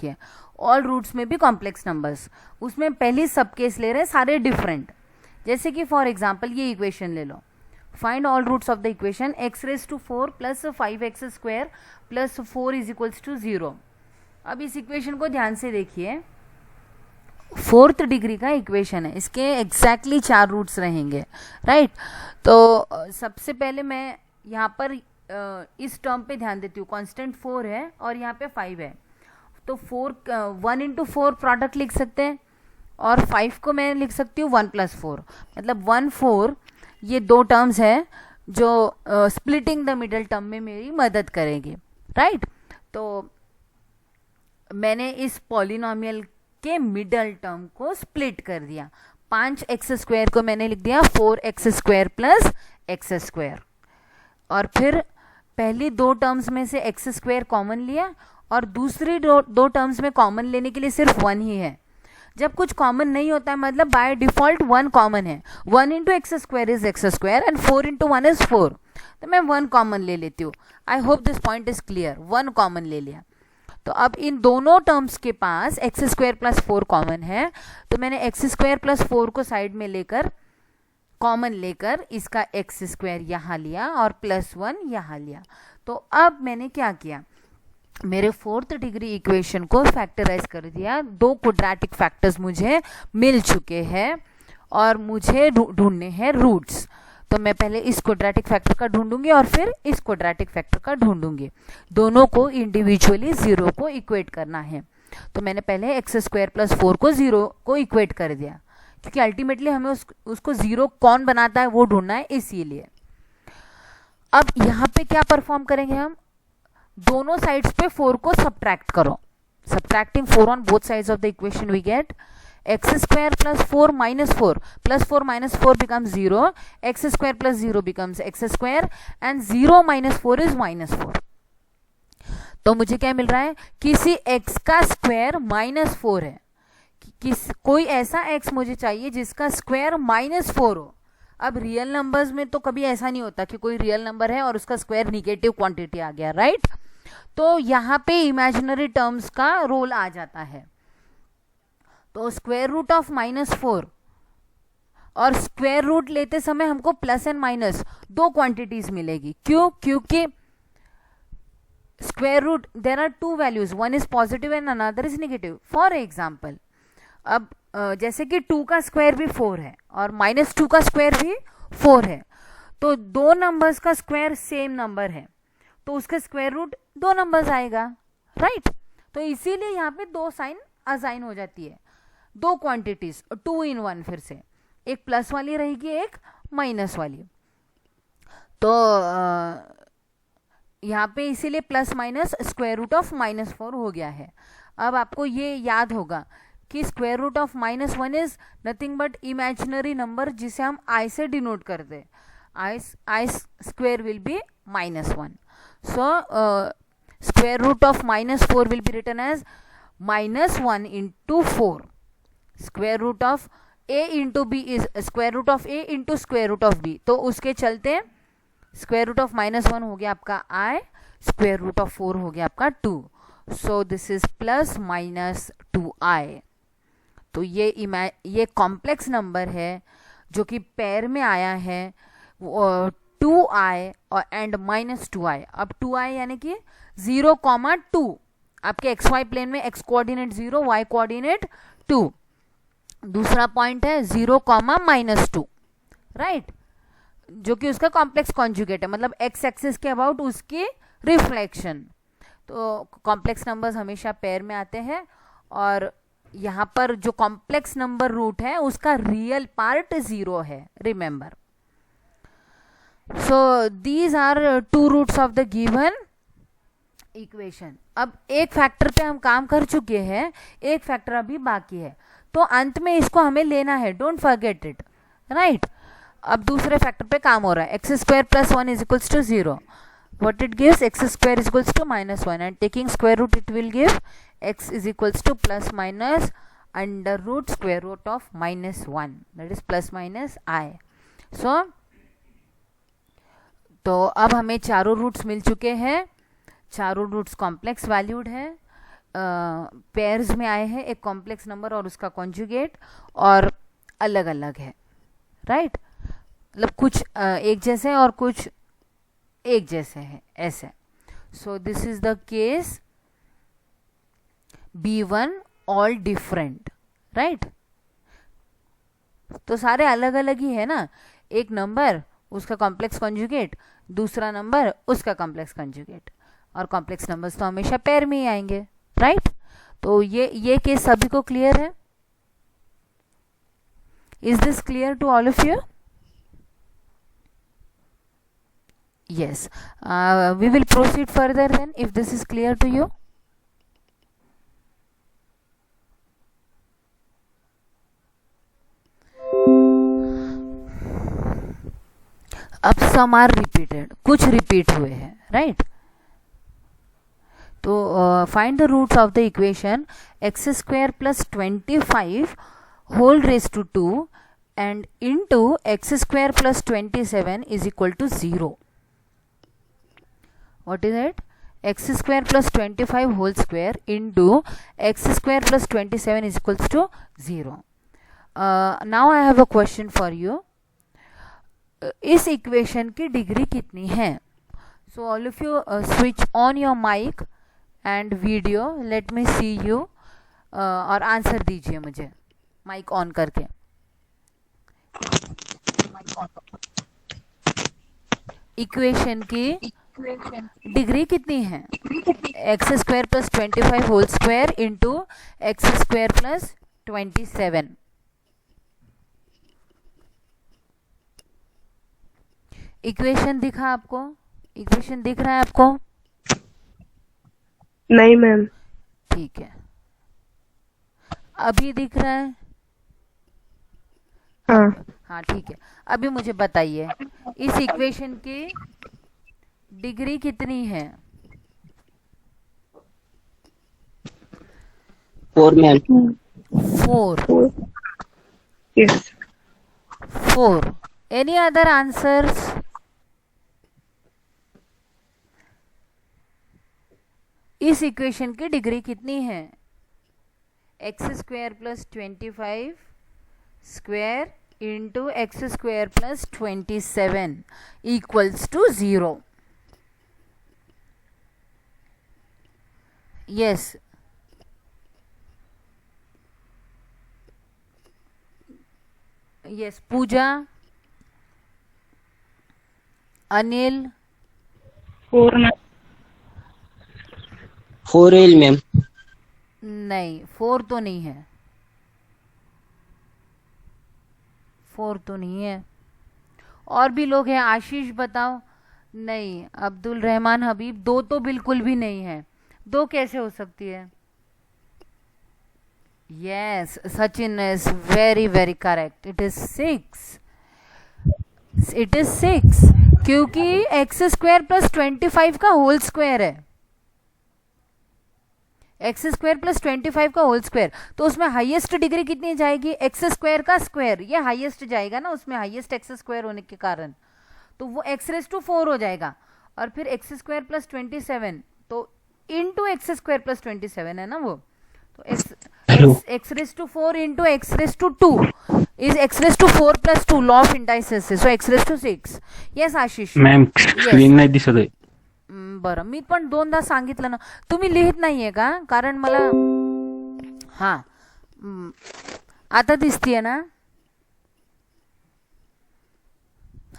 रखिए, all roots में भी कॉम्प्लेक्स नंबर्स, उसमें पहली सब केस ले रहे हैं सारे डिफरेंट। जैसे कि फॉर एग्जांपल ये इक्वेशन ले लो, find all roots of the equation x⁴ plus 5x² plus 4 is equals to 0। अब इस इक्वेशन को ध्यान से देखिए, 4th डिग्री का इक्वेशन है, इसके एग्जैक्टली 4 रूट्स रहेंगे, राइट। तो सबसे पहले मैं यहाँ पर इस टर्म पे ध्यान देती हूँ, कांस्टेंट 4 है और यहाँ पे 5 है, तो 1 इंटू 4 प्रोडक्ट लिख सकते हैं, और 5 को मैं लिख सकती हूँ 1 + 4, मतलब 1 4। ये दो टर्म्स है जो स्प्लिटिंग द मिडल टर्म में मेरी मदद करेगी, राइट। तो मैंने इस पॉलिनोमियल के मिडल टर्म को स्प्लिट कर दिया, 5x² को मैंने लिख दिया 4x² प्लस x², और फिर पहली दो टर्म्स में से x² कॉमन लिया, और दूसरी दो टर्म्स में कॉमन लेने के लिए सिर्फ 1 ही है। जब कुछ कॉमन नहीं होता है मतलब बाय डिफॉल्ट 1 कॉमन है, 1 into x² is x² and 4 into 1 is 4, तो मैं 1 कॉमन ले लेती हूँ। I hope this point is clear, 1 common ले लिया। तो अब इन दोनों टर्म्स के पास x² प्लस 4 कॉमन है, तो मैंने x² प्लस 4 को साइड में लेकर कॉमन लेकर इसका x² यहाँ लिया और +1 यहाँ लिया। तो अब मैंने क्या किया, मेरे 4th डिग्री इक्वेशन को फैक्टराइज कर दिया, 2 क्वाड्रेटिक फैक्टर्स मुझे मिल चुके हैं और मुझे ढूंढने हैं रूट्स। तो मैं पहले इस क्वाड्रेटिक फैक्टर का ढूंढूंगी और फिर इस क्वाड्रेटिक फैक्टर का ढूंढूंगी, दोनों को इंडिविजुअली 0 को इक्वेट करना है। तो मैंने पहले x² प्लस 4 को 0 को इक्वेट कर दिया, क्योंकि अल्टीमेटली हमें उसको 0 कौन बनाता है वो ढूंढना है, इसीलिए। अब यहाँ पे क्या परफॉर्म करेंगे हम, दोनों साइड्स पे 4 को सब्ट्रैक्ट करो, subtracting 4 on both sides of the equation we get x² plus 4 minus 4 plus 4 minus 4 becomes 0, x² plus 0 becomes x² and 0 minus 4 is -4। तो मुझे क्या मिल रहा है, किसी x का स्क्वायर -4 है, कोई ऐसा x मुझे चाहिए जिसका स्क्वायर -4 हो। अब रियल नंबर्स में तो कभी ऐसा नहीं होता कि कोई रियल नंबर है और उसका स्क्वायर निगेटिव क्वांटिटी आ गया, राइट। तो यहाँ पे इमेजिनरी टर्म्स का रोल आ जाता है। तो स्क्वायर रूट ऑफ -4 और स्क्वायर रूट लेते समय हमको प्लस एंड माइनस 2 क्वांटिटीज मिलेगी। क्यों, क्योंकि square root there are 2 values, one is positive and another is negative. For example, अब जैसे कि 2 का स्क्वायर भी 4 है और -2 का स्क्वायर भी 4 है, तो दो नंबर्स का स्क्वायर सेम नंबर है तो उसका स्क्वायर रूट 2 नंबर्स आएगा, राइट। तो इसीलिए यहाँ पे 2 साइन असाइन हो जाती है, 2 क्वांटिटीज 2 in 1, फिर से एक प्लस वाली रहेगी एक माइनस वाली। तो यहाँ पे इसीलिए plus minus square root of -4 हो गया है। अब आपको ये याद होगा कि square root of -1 is nothing but imaginary number जिसे हम i से डिनोट करते हैं, i square will be -1। So square root of -4 will be written as -1 into 4। Square root of a into b is square root of a into square root of b। तो उसके चलते square root of -1 हो गया आपका i, square root of 4 हो गया आपका 2। So this is +-2i। तो ये कॉम्प्लेक्स नंबर है जो कि पेयर में आया है 2i और एंड -2i। अब 2i यानी कि 0,2, आपके xy प्लेन में x कोऑर्डिनेट 0, y कोऑर्डिनेट 2। दूसरा पॉइंट है 0,-2, राइट, जो कि उसका कॉम्प्लेक्स कॉन्जुगेट है, मतलब x एक्सिस के अबाउट उसकी रिफ्लेक्शन। तो कॉम्प्लेक्स नंबर्स हमेशा पेयर में आते हैं, और यहाँ पर जो कॉम्प्लेक्स नंबर रूट है उसका रियल पार्ट 0 है, remember. So these are 2 roots of the given equation. अब एक फैक्टर पे हम काम कर चुके हैं, एक फैक्टर अभी बाकी है, तो अंत में इसको हमें लेना है, डोंट फॉरगेट इट, राइट। अब दूसरे फैक्टर पे काम हो रहा है, x² + 1 is equals to 0. What it gives, x² is equals to -1, and taking square root it will give x is equals to ± under root square root of -1, that is ±i. So तो अब हमें चारों roots मिल चुके हैं, चारों roots complex valued है, pairs में आए हैं, एक कॉम्प्लेक्स नंबर और उसका कॉन्जुगेट, और अलग अलग है, राइट? मतलब कुछ एक जैसे हैं और कुछ एक जैसे हैं, ऐसे. So this is the case B1 all different, right? तो सारे अलग अलग ही है ना. एक नंबर उसका कॉम्प्लेक्स कॉन्जुगेट, दूसरा नंबर उसका कॉम्प्लेक्स कॉन्जुगेट, और कॉम्प्लेक्स नंबर्स तो हमेशा पेयर में ही आएंगे, राइट? तो ये केस सभी को क्लियर है. Is this clear to all of you? Yes. We will proceed further then if this is clear to you. अब some are repeated, कुछ repeat हुए हैं, right? तो find the roots of the equation x square plus 25 whole raised to 2 and into x square plus 27 is equal to 0. What is it? X square plus 25 whole square into x square plus 27 is equals to 0. Now I have a question for you. इस equation की degree कितनी है? So all of you switch on your mic and video. Let me see you. और answer दीजिए मुझे mike on करके. Equation की degree कितनी है? X square plus 25 whole square into x square plus 27. Equation दिखा आपको? इक्वेशन दिख रहा है आपको? नहीं मैम. ठीक है. अभी दिख रहा है? हाँ. हाँ ठीक है. अभी मुझे बताइए इस इक्वेशन की डिग्री कितनी है? 4 ma'am. 4. Yes. 4. Any other answers? इस इक्वेशन की डिग्री कितनी है? X square plus 25 square into x square plus 27 equals to 0. Yes. Yes. Pooja, Anil. 4 ma'am. 4 L ma'am. नहीं, 4 तो नहीं है. 4 तो नहीं है. और भी लोग हैं. आशीष बताओ. नहीं. अब्दुल रहमान हबीब 2 तो बिल्कुल भी नहीं है. 2 कैसे हो सकती है? Yes, Sachin is very very correct. It is 6. It is 6 क्योंकि एक्स स्क्वायर प्लस 25 का होल स्क्वायर है. एक्स स्क्वायर प्लस 25 का होल स्क्वायर, तो उसमें हाईएस्ट डिग्री कितनी जाएगी? एक्स स्क्वायर का स्क्वायर. ये हाईएस्ट जाएगा ना, उसमें हाईएस्ट एक्स स्क्वायर होने के कारण, तो वो एक्स रेस टू 4 हो जाएगा. और फिर एक्स स्क्वायर प्लस 27 तो इंटू एक्स स्क्वायर प्लस 27 है ना वो. तो x raise to 4 into x raise to 2 is x raise to 4 plus 2. Law of indices. So x raise to 6. Yes Ashish. Ma'am screen नाही दिसत आहे. बरं, मी पण 2दा सांगितलं ना. तुम्ही लिहित नाहीये का? कारण मला हा आता दिसतीये ना.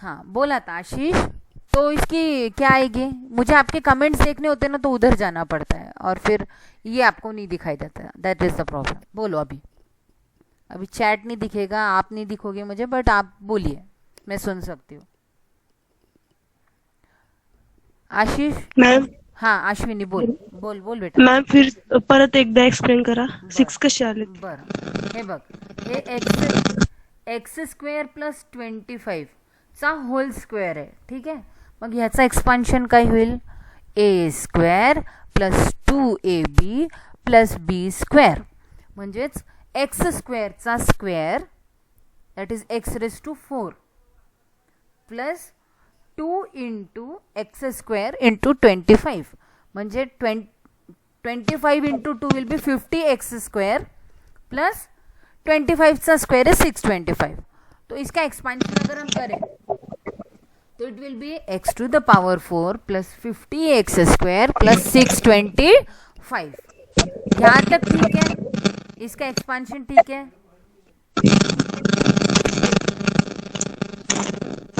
हाँ बोला था आशीष. तो इसकी क्या आएगी? मुझे आपके कमेंट्स देखने होते ना, तो उधर जाना पड़ता है और फिर ये आपको नहीं दिखाई देता. That is the problem. बोलो. अभी चैट नहीं दिखेगा, आप नहीं दिखोगे मुझे, बट आप बोलिए, मैं सुन सकती हूँ. आशीष. मॅम. हाँ अश्विनी बोल बोल बेटा. मॅम फिर परत एकदा एक्सप्लेन करा. 6 कसे आले? बरं, हे बघ, हे एक्स स्क्वेअर प्लस 25 चा होल स्क्वेअर आहे. ठीक आहे. मग ह्याचा एक्सपान्शन काय होईल? A square plus 2ab plus b square, म्हणजेच एक्स स्क्वेअरचा square that is x raise to 4 plus 2 into x square into 25, म्हणजे 25 into 2 will be 50x square plus 25 का स्क्वायर है 625. तो इसका एक्सपेंशन अगर हम करें तो it will B x to the power 4 plus 50x square plus 625. यहाँ तक ठीक है, इसका एक्सपेंशन ठीक है.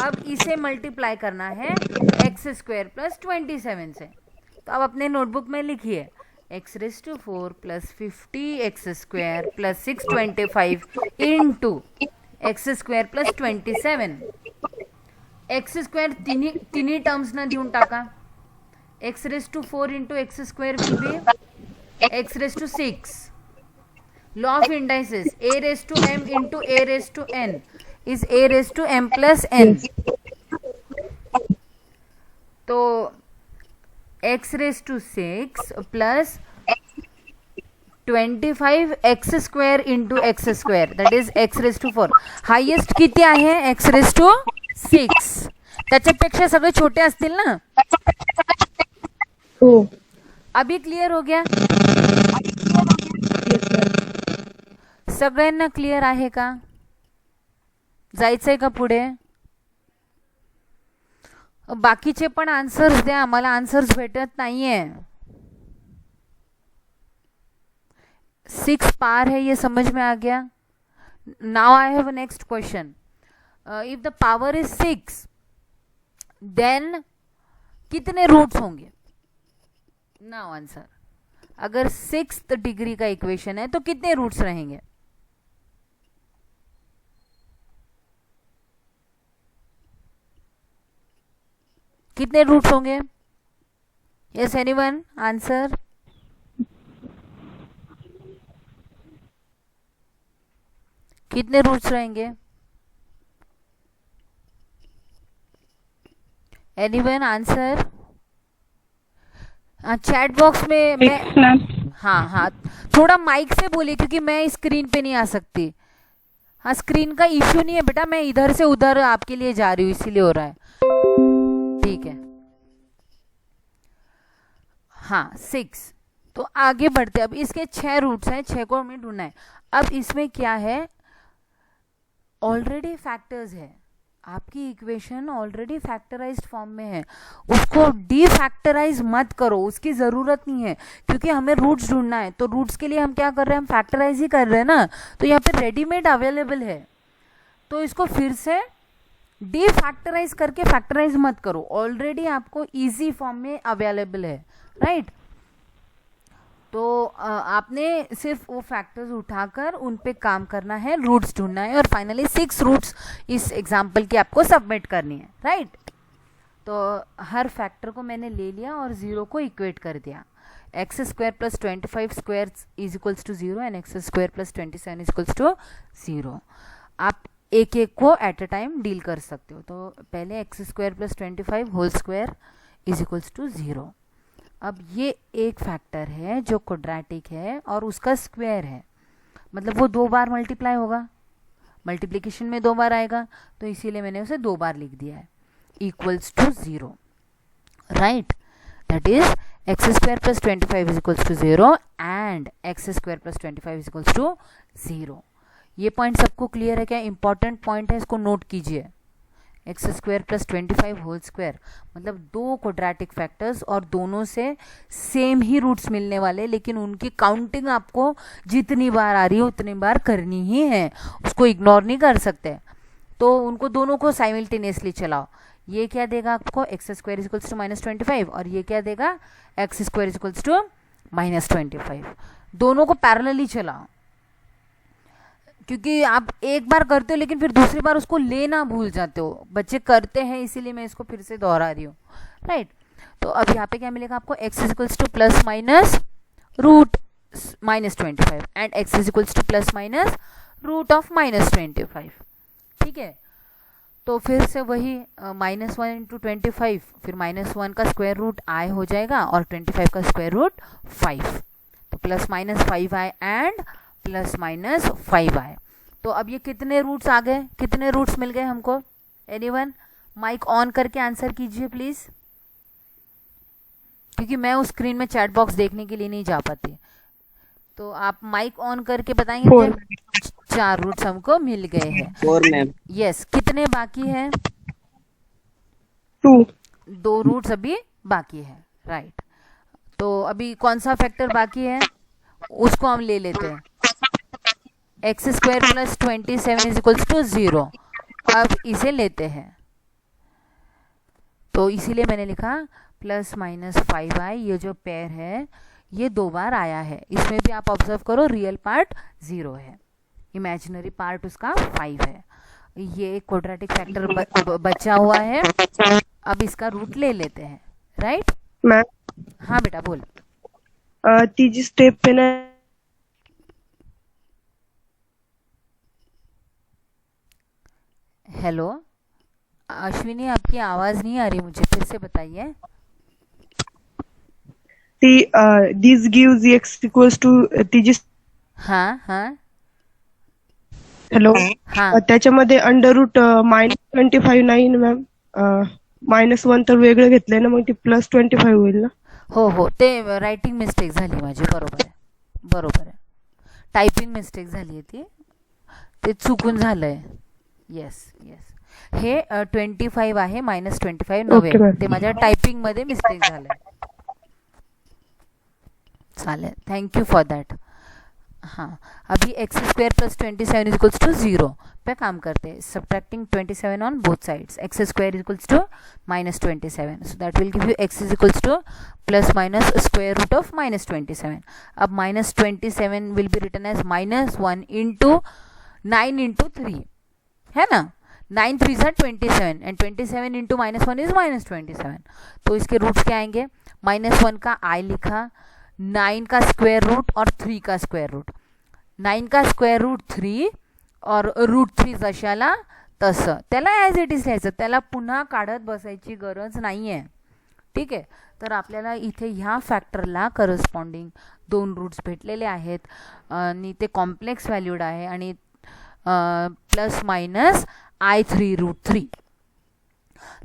अब इसे मल्टीप्लाई करना है x स्क्वायर प्लस 27 से. तो अब अपने नोटबुक में लिखिए x⁴ plus 50x square plus 625 into x square plus 27. X square तिन्ही टर्म्स ना देऊन टाका. x⁴ into x square will be x⁶. Law of indices a⁻m into a⁻n is a⁻m plus n. तो x⁶ plus 25 x square into x square that is x⁴. Highest किती आहे x⁶. त्याच्यापेक्षा सगळे छोटे असतील ना. हो. अभी क्लियर हो गया. सगळ्यांना क्लियर आहे का. जायचंय का पुढे. बाकीचे पण आन्सर्स द्या, आम्हाला आन्सर्स भेटत नाहीये. 6 पार है, ये समझ में आ गया. Now I have a next question. If the power is 6 then कितने रूट्स होंगे. Now answer. अगर 6th डिग्री का इक्वेशन है तो कितने रूट्स रहेंगे. कितने रूट्स होंगे. Yes anyone answer. कितने रूट्स रहेंगे. Anyone answer. चैट बॉक्स में मैं हाँ थोड़ा माइक से बोलिए क्योंकि मैं स्क्रीन पे नहीं आ सकती. हाँ स्क्रीन का इश्यू नहीं है बेटा, मैं इधर से उधर आपके लिए जा रही हूँ इसीलिए हो रहा है. ठीक है. हाँ 6. तो आगे बढ़ते. अब इसके 6 रूट्स हैं, 6 को हमें ढूंढना है. अब इसमें क्या है, ऑलरेडी फैक्टर्स है. आपकी इक्वेशन ऑलरेडी फैक्टराइज्ड फॉर्म में है, उसको डीफैक्टराइज मत करो, उसकी ज़रूरत नहीं है क्योंकि हमें रूट्स ढूंढना है. तो रूट्स के लिए हम क्या कर रहे हैं, हम फैक्टराइज ही कर रहे हैं ना. तो यहाँ पे रेडीमेड अवेलेबल है, तो इसको फिर से डीफैक्टराइज करके फैक्टराइज मत करो. ऑलरेडी आपको इजी फॉर्म में अवेलेबल है, राइट. तो आपने सिर्फ वो फैक्टर्स उठाकर उन पे काम करना है, रूट्स ढूंढना है और फाइनली 6 रूट्स इस एग्जाम्पल की आपको सबमिट करनी है, राइट. तो हर फैक्टर को मैंने ले लिया और 0 को इक्वेट कर दिया. x² plus 25 square is equals to 0 and x² plus 27 is equals to 0. आप एक एक को एट अ टाइम डील कर सकते हो. तो पहले x² plus 25 whole square is equals to 0. अब ये एक फैक्टर है जो क्वाड्रेटिक है और उसका स्क्वायर है, मतलब वो 2 बार मल्टीप्लाई होगा, मल्टीप्लिकेशन में 2 बार आएगा, तो इसीलिए मैंने उसे 2 बार लिख दिया है. Equals to 0, right. That is x² plus 25 is equals to 0 and x² plus 25 is equals to 0. ये पॉइंट सबको क्लियर है क्या. इंपॉर्टेंट पॉइंट है, इसको नोट कीजिए. x² प्लस 25 होल स्क्वायर मतलब 2 क्वाड्रेटिक फैक्टर्स और दोनों से सेम ही रूट्स मिलने वाले, लेकिन उनकी काउंटिंग आपको जितनी बार आ रही है उतनी बार करनी ही है, उसको इग्नोर नहीं कर सकते. तो उनको दोनों को साइमल्टेनियसली चलाओ. ये क्या देगा आपको, x² इज इक्वल्स टू -25 और ये क्या देगा, x² इज इक्वल्स टू -25. दोनों को पैरेलली चलाओ क्योंकि आप एक बार करते हो लेकिन फिर दूसरी बार उसको लेना भूल जाते हो. बच्चे करते हैं इसीलिए मैं इसको फिर से दोहरा रही हूँ, राइट. तो अब यहाँ पे क्या मिलेगा आपको, x is equals to plus minus root -25 and x is equals to plus minus root of -25. ठीक है. तो फिर से वही -1 इंटू 25 फिर -1 का स्क्वायर रूट i हो जाएगा और 25 का स्क्वायर रूट 5. तो plus minus 5i and plus minus 5i. तो अब ये कितने रूट्स आ गए, कितने रूट्स मिल गए हमको. एनीवन माइक ऑन करके आंसर कीजिए प्लीज. क्योंकि मैं उस स्क्रीन में चैट बॉक्स देखने के लिए नहीं जा पाती। तो आप माइक ऑन करके बताएंगे 4 मुझे। 4 रूट्स हमको मिल गए हैं। 4 मैम। यस, कितने बाकी है? 2 2 रूट्स अभी बाकी है, राइट। तो अभी कौन सा फैक्टर बाकी है उसको हम ले लेते हैं। X square plus 27 is equals to 0। अब इसे लेते हैं, तो इसीलिए मैंने लिखा प्लस माइनस 5i। ये जो पेयर है ये 2 बार आया है। इसमें भी आप ऑब्जर्व करो, रियल पार्ट 0 है, इमेजिनरी पार्ट उसका 5 है। ये क्वाड्रेटिक फैक्टर बचा हुआ है। अब इसका रूट ले लेते हैं, राइट। मैम हाँ बेटा बोल। तीसरी स्टेप पे ना हेलो अश्विनी, आपकी आवाज नहीं आ रही मुझे, फिर से बताइए। This gives x equals to तीसरी। हाँ हाँ हॅलो हाँ त्याच्यामध्ये अंडर रूट -25 नाही ना मॅम, -1 तर वेगळं घेतलंय ना, मग ती +25 होईल ना. हो, ते रायटिंग मिस्टेक झाली माझी, बरोबर आहे. टायपिंग मिस्टेक झाली आहे ती, ते चुकून झालंय. येस. हे 25 आहे, -25 नव्हे. Okay, ma'am. ते माझ्या टायपिंग मध्ये मिस्टेक झालंय. चालेल, थँक्यू फॉर दॅट. हाँ, अभी x square plus 27 is equals to 0 पे काम करते हैं. Subtracting 27 on both sides. X square equals to -27, so that will give you x is equals to plus minus square root of -27. अब -27 will be written as -1 into 9 into 3, है ना. 9 3 ज़ा 27 and 27 into -1 is -27. तो इसके roots क्या आएंगे? -1 का आई लिखा, 9 का स्क्वायर रूट और 3 का स्क्वायर रूट. 9 का स्क्वेअर रूट 3 और रूट 3 जशाला तसं, त्याला ॲज इट इज लिहायचं, त्याला पुन्हा काढत बसायची गरज नाही आहे. ठीक आहे. तर आपल्याला इथे ह्या फॅक्टरला करस्पॉन्डिंग 2 रूट्स भेटलेले आहेत आणि ते कॉम्प्लेक्स व्हॅल्यूड आहे आणि प्लस माइनस i3√3.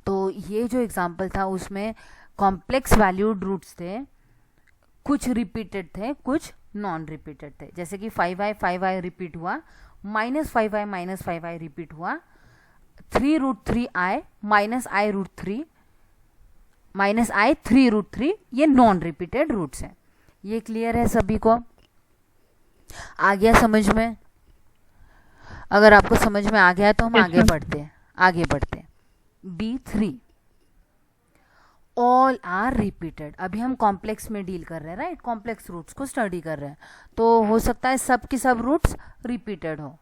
तो ये जो एग्जाम्पल था उसमें कॉम्प्लेक्स वैल्यूड रूट्स थे, कुछ रिपीटेड थे, कुछ नॉन रिपीटेड थे. जैसे कि 5i रिपीट हुआ, -5i रिपीट हुआ, 3√3i -i√3 -i3√3 ये नॉन रिपीटेड रूट्स हैं. ये क्लियर है सभी को? आ गया समझ में? अगर आपको समझ में आ गया तो हम आगे बढ़ते हैं. B3 all are repeated. अभी हम कॉम्प्लेक्स में डील कर रहे हैं, राइट. कॉम्प्लेक्स रूट्स को स्टडी कर रहे हैं, तो हो सकता है सब की सब रूट्स रिपीटेड हो.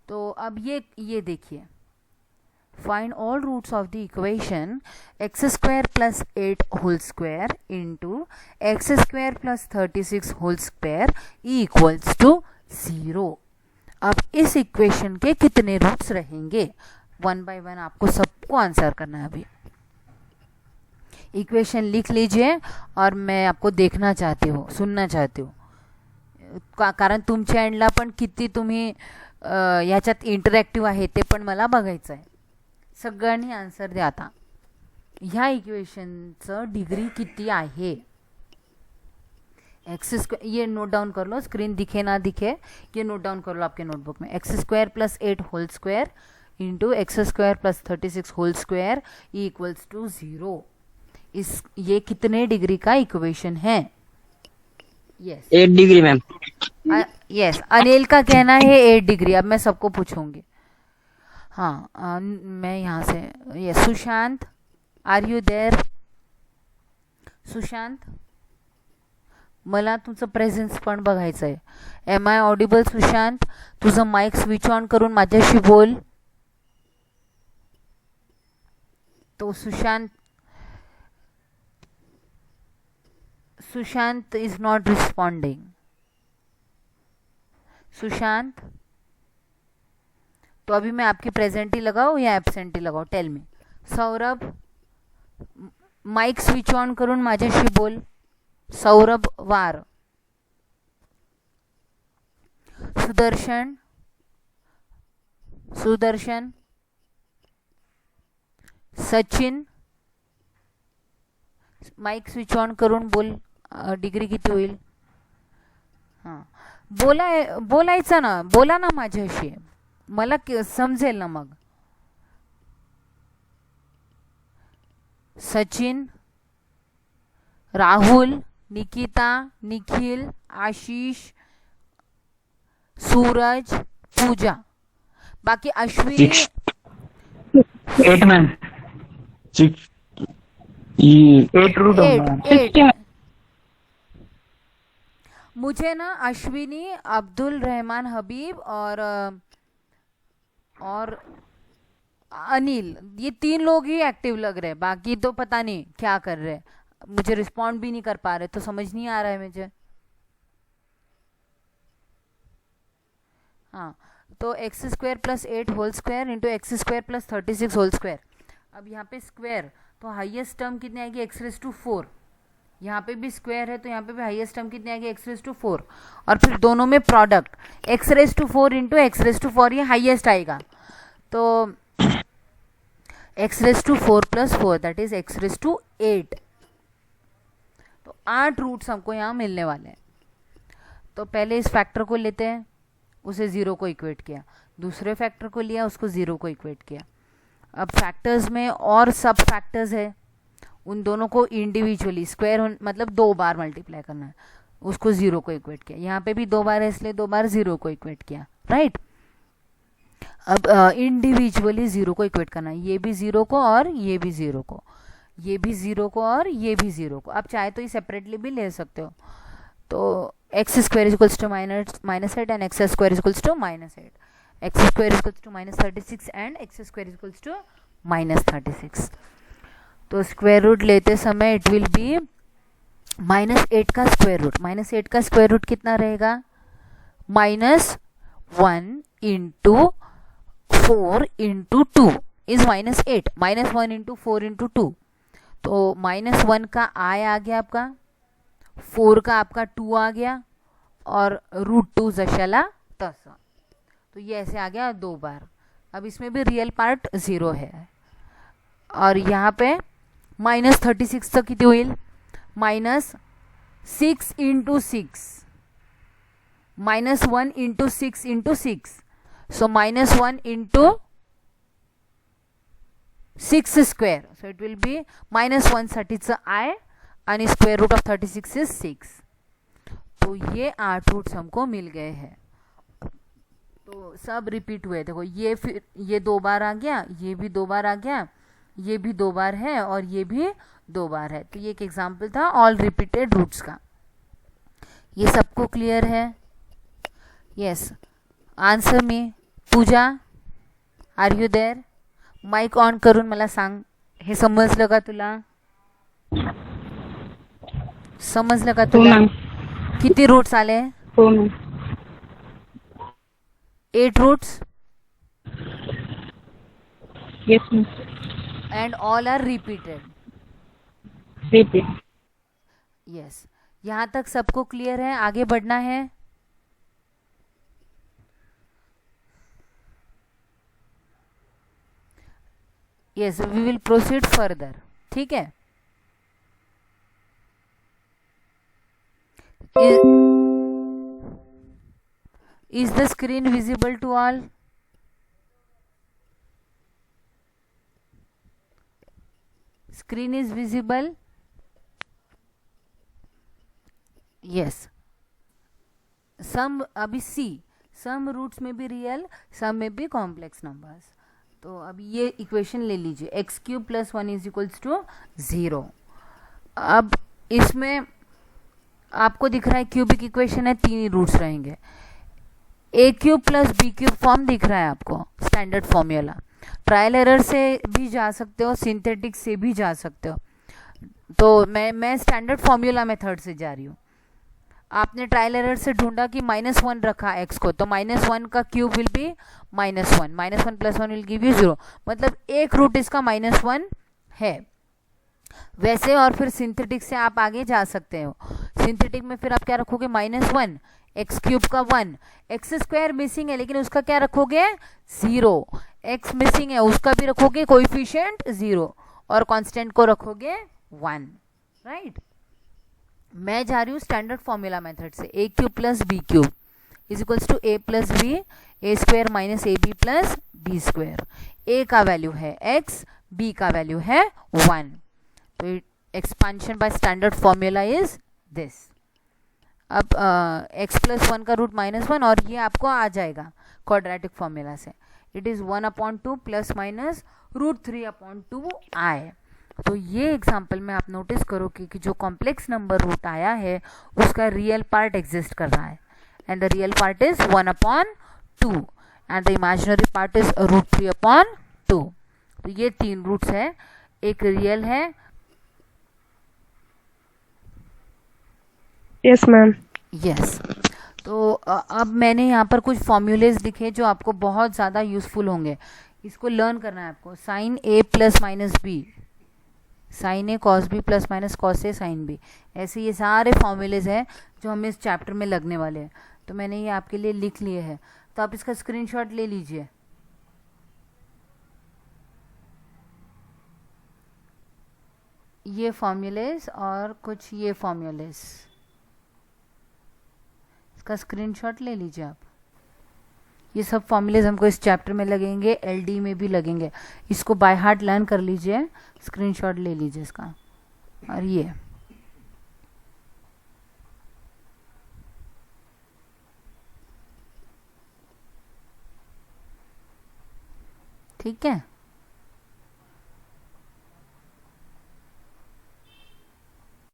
तो अब ये देखिए, find all roots of the equation x² + 8 whole square into x² + 36 whole square equals to 0. अब इस इक्वेशन के कितने रूट्स रहेंगे? 1 बाय 1 आपको सबको आंसर करना है. अभी इक्वेशन लिख लीजिए और मैं आपको देखना चाहती हूँ, सुनना चाहती हूँ, कारण तुमच्या एंडला पण किती तुम्ही याच्यात इंटरॅक्टिव्ह आहे ते पण मला बघायचं आहे. सगळ्यांनी आन्सर द्या. आता ह्या इक्वेशनचं डिग्री किती आहे? x², ये नोट डाउन कर लो, स्क्रीन दिखे ना दिखे ये नोट डाउन कर लो आपके नोटबुक में. x² + 8 whole square into x² + 36 whole square equals to 0. ये कितने डिग्री का इक्वेशन है? Yes 8 degree ma'am. Yes, Anil का कहना है 8 डिग्री. अब मैं सबको पूछूंगी. हाँ, मैं यहाँ से, yes Sushant, are you there? Sushant, मला तुझं प्रेझेन्स पण बघायचं आहे. M I Audible? सुशांत, तुझं माईक स्विच ऑन करून माझ्याशी बोल. तो Sushant is not responding. Sushant, तो अभी मैं आपकी प्रेजेंट ही लगाओ या एब्सेंट ही लगाओ? Tell me. Saurabh, mic switch on करून माझ्याशी बोल. सौरभ वार. Sudarshan, Sachin, mic switch on करून बोल, डिग्री किती होईल? हां, बोलायचं ना, बोला ना माझ्याशी, मला समजेल ना मग. सचिन, राहुल, निकिता, निखिल, आशीष, सूरज, पूजा. बाकी अश्विनी 8 मैम 6 8 रूट एट. मुझे ना अश्विनी, अब्दुल रहमान हबीब और अनिल, ये 3 लोग ही एक्टिव लग रहे हैं, बाकी तो पता नहीं क्या कर रहे हैं, मुझे रिस्पॉन्ड भी नहीं कर पा रहे, तो समझ नहीं आ रहा है मुझे. हाँ, तो x square plus 8 whole square into x square plus 36 whole square. अब यहाँ पे स्क्वायर, तो हाईएस्ट टर्म कितनी आएगी? X raise to 4. यहाँ पे भी स्क्वायर है तो यहाँ पे भी हाईएस्ट टर्म कितनी आएगी? X raise to 4. और फिर दोनों में product x raise to 4 into x raise to 4, ये हाईएस्ट आएगा. तो x raise to 4 plus 4 that is x raise to 8. तो 8 रूट्स हमको यहाँ मिलने वाले हैं. तो पहले इस फैक्टर को लेते हैं, उसे 0 को इक्वेट किया. दूसरे फैक्टर को लिया, उसको 0 को इक्वेट किया. अब फैक्टर्स में और सब फैक्टर्स है, उन दोनों को इंडिविजुअली स्क्वायर मतलब 2 बार मल्टीप्लाई करना है, उसको 0 को इक्वेट किया. यहाँ पे भी 2 बार है इसलिए 2 बार 0 को इक्वेट किया, राइट. अब इंडिविजुअली 0 को इक्वेट करना है, ये भी 0 को और ये भी 0 को, ये भी 0 को और ये भी 0 को. आप चाहे तो ये सेपरेटली भी ले सकते हो. तो x square is equals to -8 and x square is equals to -8, x square is equals to -36 and x square is equals to -36. तो स्क्वायर रूट लेते समय इट विल बी -8 का स्क्वायर रूट. -8 का स्क्वायर रूट कितना रहेगा? -1 into 4 into 2 is -8. -1 into 4 into 2, तो -1 का I आ गया आपका, 4 का आपका 2 आ गया, और √2 जशाला तसा. तो ये ऐसे आ गया 2 बार. अब इसमें भी रियल पार्ट 0 है. और यहाँ पे -36 तक किती होईल? -6 into 6, -1 into 6 into 6, so -1 into 6 square, so it will be -130चं I आणि स्क्वायर रूट ऑफ 36 इज 6. तो ये 8 रूट्स हमको मिल गए हैं. तो सब रिपीट हुए. देखो ये फिर ये 2 बार आ गया, ये भी 2 बार आ गया, ये भी 2 बार है और ये भी 2 बार है. तो ये एक एग्जाम्पल था ऑल रिपीटेड रूट्स का. ये सबको क्लियर है? Yes. Answer me. Pooja, are you there? Mike on करून मला सांग, हे समजलं का तुला? समजलं का तुला? किती रूट्स आले? 8 roots. Yes, ma'am. And all are repeated. Repeat. Yes. यहाँ तक सबको क्लियर है? आगे बढ़ना है? Yes, we will proceed further. ठीक है? Is the screen visible to all? Screen is visible? Yes. Some अभी C, some roots में भी रियल, some में भी कॉम्प्लेक्स नंबर्स. तो अभी ये इक्वेशन ले लीजिए, x³ + 1 इज इक्वल्स टू 0. अब इसमें आपको दिख रहा है क्यूबिक इक्वेशन है, 3 ही रूट्स रहेंगे. a³ + b³ फॉर्म दिख रहा है आपको, स्टैंडर्ड फॉर्मूला. ट्रायल एरर से भी जा सकते हो, सिंथेटिक से भी जा सकते हो. तो मैं स्टैंडर्ड फॉर्मूला मेथड से जा रही हूँ. आपने ट्रायल एरर से ढूंढा कि -1 रखा x को, तो -1 का cube will be -1, -1 + 1 will give you 0. मतलब एक रूट इसका -1 है. वैसे और फिर सिंथेटिक से आप आगे जा सकते हो. सिंथेटिक में फिर आप क्या रखोगे? -1, x³ का 1, x² मिसिंग है लेकिन उसका क्या रखोगे? 0. x मिसिंग है उसका भी रखोगे कोएफिशिएंट 0 और कांस्टेंट को रखोगे 1. राइट। मैं जा रही हूँ स्टैंडर्ड फॉर्मूला मेथड से, a cube plus b cube is equals to a plus b, a square minus a b plus b square. ए का वैल्यू है x, b का वैल्यू है 1, तो expansion by standard formula is this. अब x plus 1 का root -1 और ये आपको आ जाएगा क्वाड्रेटिक फॉर्मूला से, it is 1/2 plus minus √3/2 i। तो ये एग्जाम्पल में आप नोटिस करो कि जो कॉम्प्लेक्स नंबर रूट आया है उसका रियल पार्ट एग्जिस्ट कर रहा है, and the real part is 1/2 and the imaginary part is √3/2। तो ये 3 रूट्स है, एक रियल है। Yes ma'am. यस। तो अब मैंने यहाँ पर कुछ फॉर्मूलेज लिखे जो आपको बहुत ज़्यादा यूजफुल होंगे, इसको लर्न करना है आपको। Sin a plus minus b, sin a cos b plus minus cos a sin b, ऐसे ये सारे फॉर्मूलेज हैं जो हमें इस चैप्टर में लगने वाले हैं। तो मैंने ये आपके लिए लिख लिए हैं, तो आप इसका स्क्रीनशॉट ले लीजिए। ये फॉर्मूलेज और कुछ ये फॉर्मूलेज, इसका स्क्रीनशॉट ले लीजिए आप। ये सब फॉर्मूलेज हमको इस चैप्टर में लगेंगे, एलडी में भी लगेंगे। इसको बाय हार्ट लर्न कर लीजिए, स्क्रीनशॉट ले लीजिए इसका। और ये ठीक है।